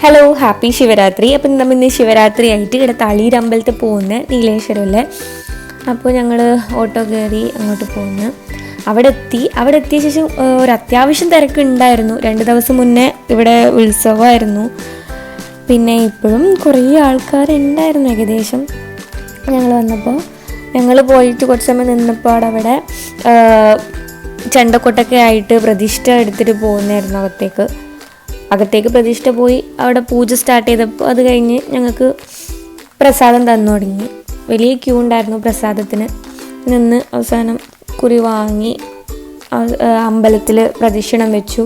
Hello, happy Shivaratri. അപ്പം നമ്മൾ ഇന്ന് ശിവരാത്രി ആയിട്ട് ഇവിടെ തളിരമ്പലത്തിൽ പോകുന്ന നീലേശ്വരമല്ലേ. അപ്പോൾ ഞങ്ങൾ ഓട്ടോ കയറി അങ്ങോട്ട് പോകുന്നു. അവിടെ എത്തിയ ശേഷം ഒരു അത്യാവശ്യം തിരക്കുണ്ടായിരുന്നു. 2 ദിവസം മുന്നേ ഇവിടെ ഉത്സവമായിരുന്നു. പിന്നെ ഇപ്പോഴും കുറേ ആൾക്കാരുണ്ടായിരുന്നു. ഏകദേശം ഞങ്ങൾ വന്നപ്പോൾ ഞങ്ങൾ പോയിട്ട് കുറച്ച് സമയം നിന്നപ്പോൾ അവിടെ ചെണ്ടക്കൊട്ടൊക്കെ ആയിട്ട് പ്രതിഷ്ഠ എടുത്തിട്ട് പോകുന്നായിരുന്നു അകത്തേക്ക് പ്രതിഷ്ഠ പോയി അവിടെ പൂജ സ്റ്റാർട്ട് ചെയ്തപ്പോൾ അത് കഴിഞ്ഞ് ഞങ്ങൾക്ക് പ്രസാദം തന്നു തുടങ്ങി. വലിയ ക്യൂ ഉണ്ടായിരുന്നു പ്രസാദത്തിന്. നിന്ന് അവസാനം കുറി വാങ്ങി അമ്പലത്തിൽ പ്രദക്ഷിണം വെച്ചു.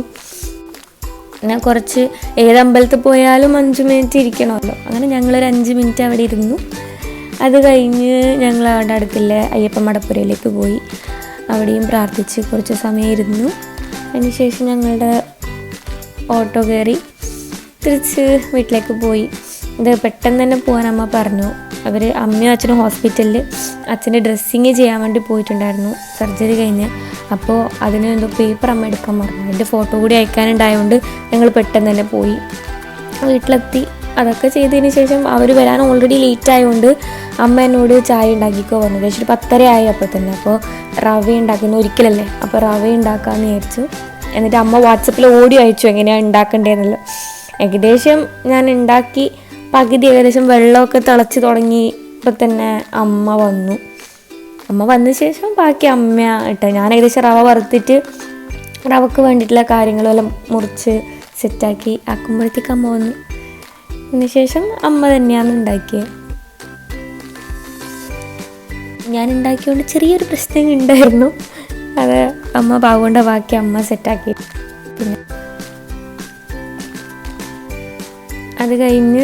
പിന്നെ കുറച്ച് ഏതമ്പലത്തിൽ പോയാലും 5 മിനിറ്റ് ഇരിക്കണമല്ലോ. അങ്ങനെ ഞങ്ങളൊരു 5 മിനിറ്റ് അവിടെ ഇരുന്നു. അത് കഴിഞ്ഞ് ഞങ്ങൾ അവിടെ അടുത്തുള്ള അയ്യപ്പ മടപ്പുരയിലേക്ക് പോയി. അവിടെയും പ്രാർത്ഥിച്ച് കുറച്ച് സമയം ഇരുന്നു. അതിനുശേഷം ഞങ്ങളുടെ ഓട്ടോ കയറി തിരിച്ച് വീട്ടിലേക്ക് പോയി. ഇത് പെട്ടെന്ന് തന്നെ പോകാൻ അമ്മ പറഞ്ഞു. അവർ അമ്മയും അച്ഛനും ഹോസ്പിറ്റലിൽ അച്ഛൻ്റെ ഡ്രസ്സിങ് ചെയ്യാൻ വേണ്ടി പോയിട്ടുണ്ടായിരുന്നു, സർജറി കഴിഞ്ഞ്. അപ്പോൾ അതിന് എന്തോ പേപ്പർ അമ്മ എടുക്കാൻ പറഞ്ഞു. എൻ്റെ ഫോട്ടോ കൂടി അയക്കാനുണ്ടായതുകൊണ്ട് ഞങ്ങൾ പെട്ടെന്ന് തന്നെ പോയി. വീട്ടിലെത്തി അതൊക്കെ ചെയ്തതിന് ശേഷം അവർ വരാൻ ഓൾറെഡി ലേറ്റ് ആയതുകൊണ്ട് അമ്മ എന്നോട് ചായ ഉണ്ടാക്കിക്കോ പറഞ്ഞു. ഏകദേശം ഒരു 10:30 ആയി അപ്പോൾ തന്നെ. അപ്പോൾ റവ ഉണ്ടാക്കുന്ന ഒരിക്കലല്ലേ, അപ്പോൾ റവ ഉണ്ടാക്കാമെന്ന് വിചാരിച്ചു. എന്നിട്ട് അമ്മ വാട്സപ്പിൽ ഓടി അയച്ചു എങ്ങനെയാണ് ഉണ്ടാക്കേണ്ടതെന്നല്ലോ. ഏകദേശം ഞാൻ ഉണ്ടാക്കി പകുതി ഏകദേശം വെള്ളമൊക്കെ തിളച്ച് തുടങ്ങിയപ്പോൾ തന്നെ അമ്മ വന്ന ശേഷം ബാക്കി അമ്മ ഇട്ട. ഞാൻ ഏകദേശം റവ വറുത്തിട്ട് റവക്ക് വേണ്ടിയിട്ടുള്ള കാര്യങ്ങളെല്ലാം മുറിച്ച് സെറ്റാക്കി ആക്കുമ്പോഴത്തേക്ക് അമ്മ വന്നു. അതിന് ശേഷം അമ്മ തന്നെയാണ് ഉണ്ടാക്കിയത്. ഞാൻ ഉണ്ടാക്കിയതുകൊണ്ട് ചെറിയൊരു പ്രശ്നം ഉണ്ടായിരുന്നു. അത് അമ്മ പാവുകൊണ്ട് ബാക്കി അമ്മ സെറ്റാക്കി. പിന്നെ അത് കഴിഞ്ഞ്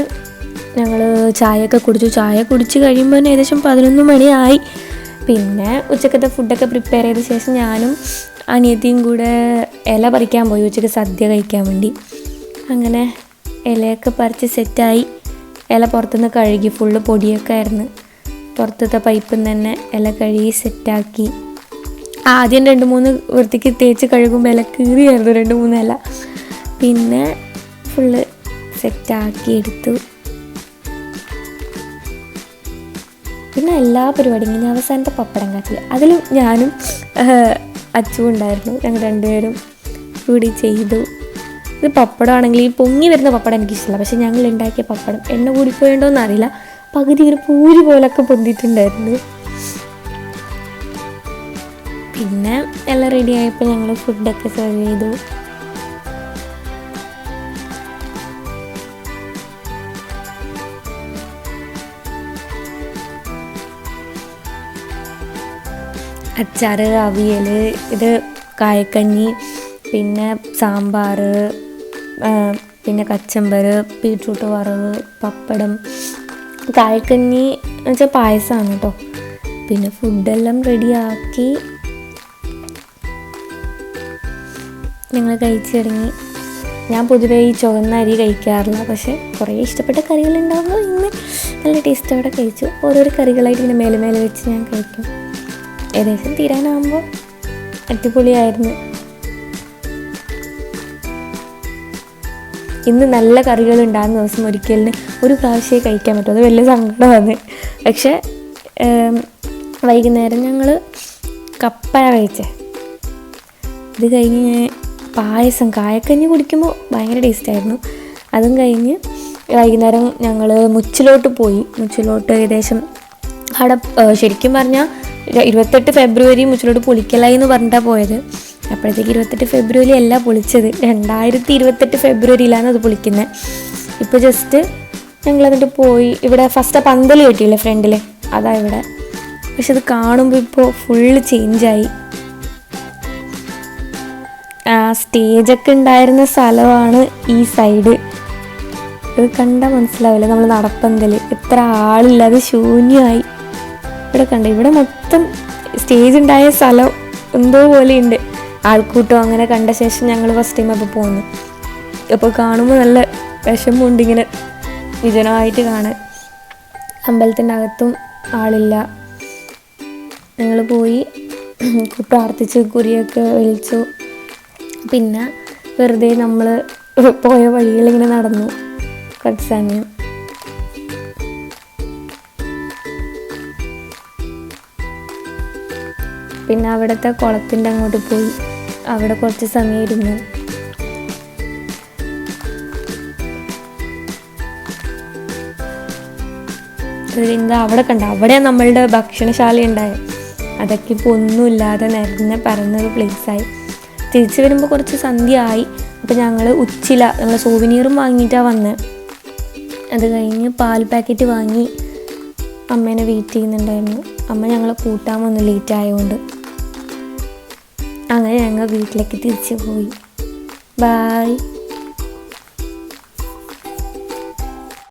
ഞങ്ങൾ ചായയൊക്കെ കുടിച്ചു. ചായ കുടിച്ച് കഴിയുമ്പോൾ തന്നെ ഏകദേശം 11 മണിയായി. പിന്നെ ഉച്ചക്കത്തെ ഫുഡൊക്കെ പ്രിപ്പയർ ചെയ്ത ശേഷം ഞാനും അനിയത്തിയും കൂടെ ഇല പറിക്കാൻ പോയി, ഉച്ചയ്ക്ക് സദ്യ കഴിക്കാൻ വേണ്ടി. അങ്ങനെ ഇലയൊക്കെ പറിച്ച് സെറ്റായി. ഇല പുറത്തുനിന്ന് കഴുകി, ഫുള്ള് പൊടിയൊക്കെ ആയിരുന്നു. പുറത്തത്തെ പൈപ്പിൽ നിന്ന് തന്നെ ഇല കഴുകി സെറ്റാക്കി. ആദ്യം 2-3 വൃത്തിക്ക് തേച്ച് കഴുകുമ്പോൾ ഇല കീറിയായിരുന്നു 2-3 ഇല. പിന്നെ ഫുള്ള് സെറ്റാക്കി എടുത്തു. പിന്നെ എല്ലാ പരിപാടിയും ഇങ്ങനെ അവസാനത്തെ പപ്പടം കാച്ചിൽ, അതിലും ഞാനും അച്ചും ഉണ്ടായിരുന്നു. ഞങ്ങൾ 2 പേരും കൂടി ചെയ്തു. ഇത് പപ്പടമാണെങ്കിൽ ഈ പൊങ്ങി വരുന്ന പപ്പടം എനിക്കിഷ്ടമല്ല. പക്ഷെ ഞങ്ങൾ ഉണ്ടാക്കിയ പപ്പടം എണ്ണ കൂടിപ്പോയണ്ടോയെന്ന് അറിയില്ല, പകുതി ഒരു പൂരി പോലൊക്കെ പൊന്തിയിട്ടുണ്ടായിരുന്നു. പിന്നെ എല്ലാം റെഡി ആയപ്പോൾ ഞങ്ങൾ ഫുഡൊക്കെ സെർവ് ചെയ്തു. അച്ചാറ്, അവിയൽ, ഇത് കായക്കഞ്ഞി, പിന്നെ സാമ്പാർ, പിന്നെ കച്ചമ്പർ, ബീട്രൂട്ട് വറവ്, പപ്പടം. കായക്കഞ്ഞി എന്ന് വെച്ചാൽ പായസമാണ് കേട്ടോ. പിന്നെ ഫുഡെല്ലാം റെഡിയാക്കി ഞങ്ങൾ കഴിച്ചു തുടങ്ങി. ഞാൻ പൊതുവേ ഈ ചുവന്ന അരി കഴിക്കാറില്ല, പക്ഷേ കുറേ ഇഷ്ടപ്പെട്ട കറികളുണ്ടാകുമ്പോൾ ഇന്ന് നല്ല ടേസ്റ്റോടെ കഴിച്ചു. ഓരോരോ കറികളായിട്ട് ഇങ്ങനെ മേലെ മേലെ വെച്ച് ഞാൻ കഴിക്കും. ഏകദേശം തീരാനാകുമ്പോൾ അടിപൊളിയായിരുന്നു. ഇന്ന് നല്ല കറികളുണ്ടാകുന്ന ദിവസം ഒരിക്കലിന് ഒരു പ്രാവശ്യമേ കഴിക്കാൻ പറ്റും. അത് വലിയ സങ്കടമാണ്. പക്ഷേ വൈകുന്നേരം ഞങ്ങൾ കപ്പ കഴിച്ചേ. ഇത് കഴിഞ്ഞ് പായസം, കായക്കഞ്ഞി കുടിക്കുമ്പോൾ ഭയങ്കര ടേസ്റ്റായിരുന്നു. അതും കഴിഞ്ഞ് വൈകുന്നേരം ഞങ്ങൾ മുച്ചിലോട്ട് പോയി. മുച്ചിലോട്ട് ഏകദേശം അവിടെ ശരിക്കും പറഞ്ഞാൽ 28 ഫെബ്രുവരി മുച്ചിലോട്ട് പൊളിക്കലായി എന്ന് പറഞ്ഞിട്ടാണ് പോയത്. അപ്പോഴത്തേക്ക് 28 ഫെബ്രുവരി അല്ല പൊളിച്ചത്, 2028 ഫെബ്രുവരിയിലാണ് അത് പൊളിക്കുന്നത്. ഇപ്പോൾ ജസ്റ്റ് ഞങ്ങളതിട്ട് പോയി. ഇവിടെ ഫസ്റ്റ് പന്തൽ കെട്ടിയില്ലേ ഫ്രണ്ടിൽ, അതാ ഇവിടെ. പക്ഷെ അത് കാണുമ്പോൾ ഇപ്പോൾ ഫുള്ള് ചേഞ്ചായി. ആ സ്റ്റേജൊക്കെ ഉണ്ടായിരുന്ന സ്ഥലമാണ് ഈ സൈഡ്. ഇത് കണ്ടാൽ മനസ്സിലാവില്ല, നമ്മൾ നടപ്പന്തൽ എത്ര ആളില്ലാതെ ശൂന്യമായി. ഇവിടെ കണ്ട, ഇവിടെ മൊത്തം സ്റ്റേജ് ഉണ്ടായ സ്ഥലം എന്തോ പോലെയുണ്ട്, ആൾക്കൂട്ടം. അങ്ങനെ കണ്ട ശേഷം ഞങ്ങൾ ഫസ്റ്റ് ടൈം അപ്പോൾ പോകുന്നു. അപ്പോൾ കാണുമ്പോൾ നല്ല വിഷമമുണ്ട് ഇങ്ങനെ വിജനമായിട്ട് കാണാൻ. അമ്പലത്തിൻ്റെ അകത്തും ആളില്ല. ഞങ്ങൾ പോയി പ്രാർത്ഥിച്ച് കുറിയൊക്കെ വലിച്ചു. പിന്നെ വെറുതെ നമ്മൾ പോയ വഴികളിങ്ങനെ നടന്നു. കുറച്ച് സമയം. പിന്നെ അവിടുത്തെ കുളത്തിൻ്റെ അങ്ങോട്ട് പോയി അവിടെ കുറച്ച് സമയം ഇരുന്നു. എന്താ അവിടെ കണ്ട, അവിടെ നമ്മളുടെ ഭക്ഷണശാല ഉണ്ടായത്. അതൊക്കെ ഇപ്പോൾ ഒന്നുമില്ലാതെ നിരന്ന് പരന്നൊരു പ്ലേസായി. തിരിച്ച് വരുമ്പോൾ കുറച്ച് സന്ധ്യ ആയി. അപ്പോൾ ഞങ്ങൾ ഉച്ചില ഞങ്ങൾ സോവിനീറും വാങ്ങിയിട്ടാണ് വന്നത്. അത് കഴിഞ്ഞ് പാൽ പാക്കറ്റ് വാങ്ങി അമ്മേനെ വെയിറ്റ് ചെയ്യുന്നുണ്ടായിരുന്നു. അമ്മ ഞങ്ങളെ കൂട്ടാൻ വന്നു ലേറ്റ് ആയതുകൊണ്ട്. അങ്ങനെ ഞങ്ങൾ വീട്ടിലേക്ക് തിരിച്ചു പോയി. ബായ്.